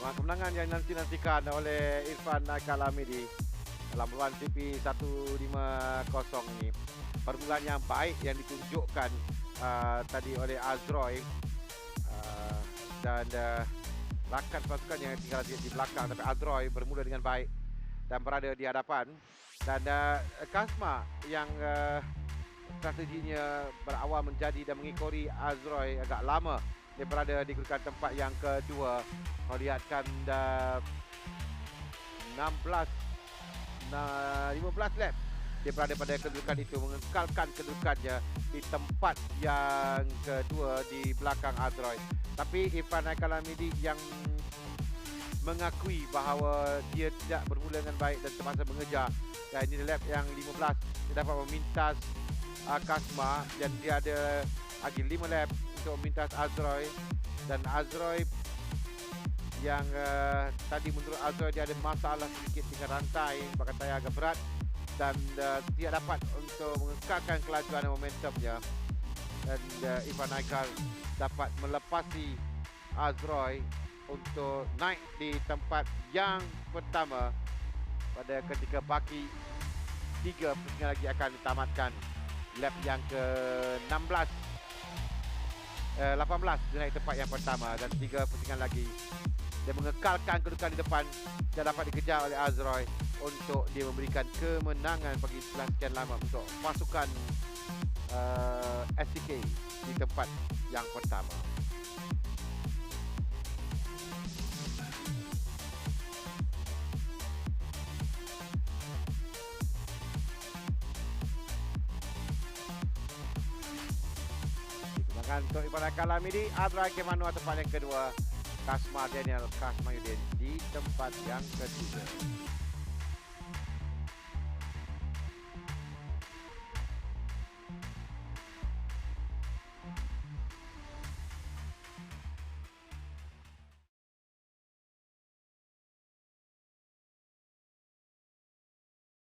Kemenangan yang nanti-nantikan oleh Irfan Al-Hamidi dalam lawan TP 150 ini. Permulaan yang baik yang ditunjukkan tadi oleh Azroy dan rakan pasukan yang tinggal di belakang, tapi Azroy bermula dengan baik dan berada di hadapan. Dan Kasma yang strateginya berawal menjadi dan mengikori Azroy agak lama. Dia berada di kedudukan tempat yang kedua. Melihatkan 15 lap dia berada pada kedudukan itu, mengekalkan kedudukannya di tempat yang kedua di belakang Azroy. Tapi Irfan Al-Hamidi yang mengakui bahawa dia tidak bermula dengan baik dan terpaksa mengejar. Dan ini lap yang 15, dia dapat memintas Kasma dan dia ada lagi 5 lap untuk memintas Azroy. Dan Azroy yang tadi menurut Azroy dia ada masalah sedikit dengan rantai, rantai agak berat dan tidak dapat untuk mengekalkan kelajuan dan momentumnya. Dan Irfan Al-Hamidi dapat melepasi Azroy untuk naik di tempat yang pertama pada ketika baki 3 pusingan lagi akan ditamatkan lap yang ke-16 18 dia naik tempat yang pertama dan 3 pusingan lagi dia mengekalkan kedudukan di depan dan dapat dikejar oleh Azroy untuk dia memberikan kemenangan bagi setelah sekian lama untuk pasukan STK di tempat yang pertama. Kemenangan untuk Irfan Al-Hamidi. Azroy Kemanu tempat yang kedua. Kasma Daniel Kasmayudin di tempat yang ketiga.